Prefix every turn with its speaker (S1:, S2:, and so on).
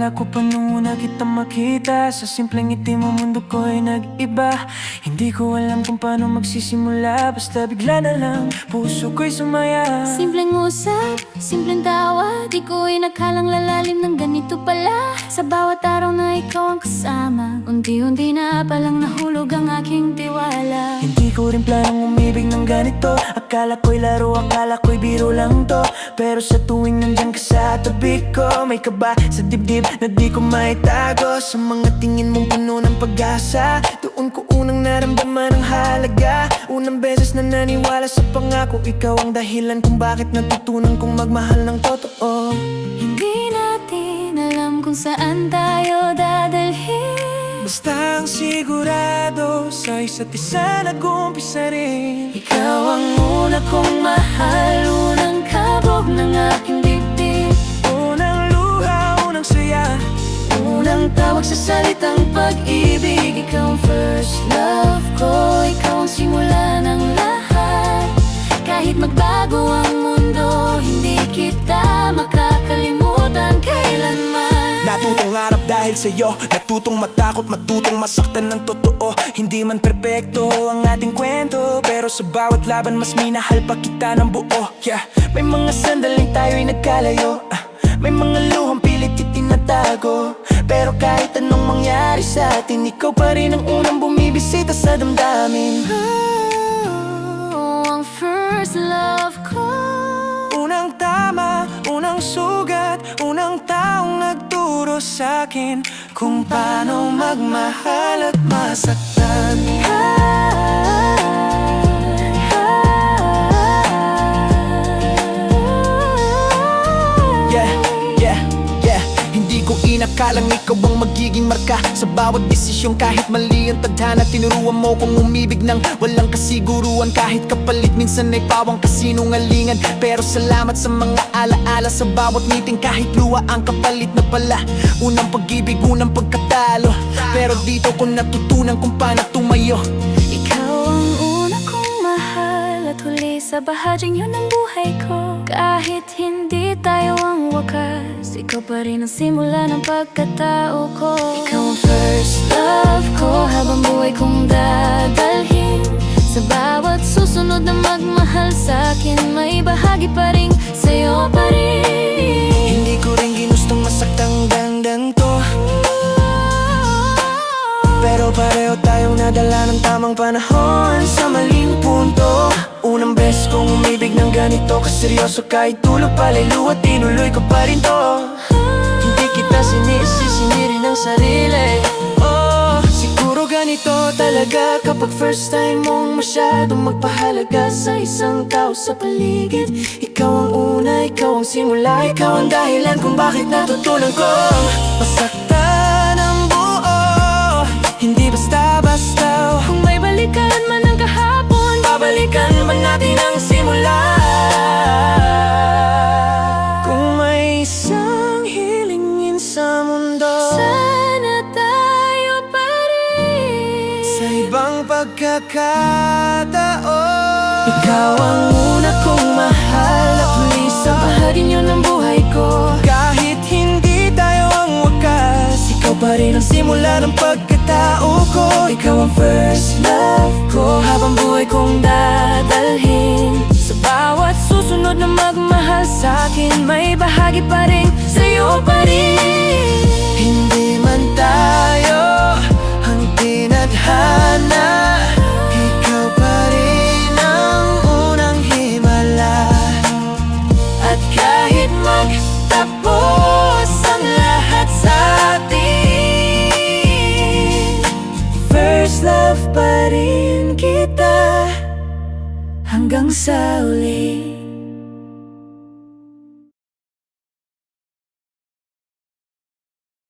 S1: Akala ko pa nung una kita makita, sa simpleng ngiti mo mundo ko ay nag-iba. Hindi ko alam kung paano magsisimula, basta bigla na lang puso ko'y sumaya.
S2: Simpleng usap, simpleng tawa, di ko inakalang lalalim ng ganito pala. Sa bawat araw na ikaw ang kasama, unti-unti na palang nahulog ang aking tiwala.
S1: Hindi ko rin planong umibig ng ganito, akala ko'y laro, akala ko'y biro lang to. Pero sa tuwing nandyan ka sa tabi ko, may kaba sa dibdib na di ko maitago. Sa mga tingin mong puno ng pag-asa, doon ko unang naramdaman ang halaga. Unang beses na naniwala sa pangako, ikaw ang dahilan kung bakit natutunan kong magmahal ng totoo.
S2: Hindi natin alam kung saan tayo dadalhin,
S1: Basta ang sigurado, sa isa't isa nag-umpisa rin.
S2: ikaw ang una kong mahal, unang kabog ng aking dibdib,
S1: Unang luha, unang saya,
S2: unang tawag sa salitang pag-ibig. Ikaw ang first love ko, ikaw ang simula ng lahat. Kahit magbago ang mundo, hindi kita makakalimutan kailanman.
S1: natutong harap dahil sa'yo, natutong matakot, matutong masaktan ng totoo. Hindi man perpekto ang ating kwento, pero sa bawat laban mas minahal pa kita ng buo. Yeah, may mga sandaling tayo'y nagkalayo, may mga luhang pilit itinatago. Pero kahit anong mangyari sa atin, ikaw pa rin ang unang bumibisita sa damdamin.
S2: Ang first love ko,
S1: Unang tama, unang sugat, unang taong nagturo sa'kin kung paano magmahal at masaktan. Yeah, yeah, yeah. Hindi ko inakalang ikaw ang magiging marka sa bawat desisyon. Kahit mali ang tadhana, tinuruan mo kong umibig ng walang kasiguruan. Kahit kapalit minsan ay pawang kasinungalingan, pero salamat sa mga alaala sa bawat meeting. Kahit luha ang kapalit na pala, unang pag-ibig, unang pagkatalo. Pero dito ko natutunan kung paano tumayo.
S2: ikaw ang una kong mahal, at huli sa bahagyang yun ng buhay ko. Kahit hindi tayo ang wakas, ikaw pa rin ang simula ng pagkatao ko. Ikaw ang first love ko, habang buhay kong dadalhin. Sa bawat susunod na magmahal sa'kin, may bahagi pa rin sa'yo pa rin.
S1: Hindi ko rin ginustong masaktang dandan to, pero pareho tayong nadala ng tamang panahon sa maling punto. Unang beses kong umibig ng ganito kaseryoso, kahit tulog palay luha, tinuloy ko pa rin to. Hindi kita siniri ng sarili. Oh, siguro ganito talaga kapag first time mong masyadong magpahalaga sa isang tao sa paligid. Ikaw ang una, ikaw ang simula, ikaw ang dahilan kung bakit natutunan ko masaktan ang buo. Hindi basta-basta,
S2: Kung may balikan man ang kahapon,
S1: babalikan man natin ang simula. Kung may isang hilingin sa mundo,
S2: sana tayo pa rin.
S1: sa ibang pagkakataon, ikaw ang una kong mahal, at huli sa bahagyang yun ng buhay ko. Kahit hindi tayo ang wakas, ikaw pa rin ang simula ng pagkatao ko. Ikaw ang first love ko, habang buhay kong dadalhin.
S2: Sa bawat susunod na magmahal sa'kin, may bahagi pa rin sa'yo pa rin.
S1: Hindi man tayo ang tinadhana, ikaw pa rin ang unang himala.
S2: At kahit magtapos ang lahat sa atin,
S1: First love pa rin kita
S2: hanggang sa uli.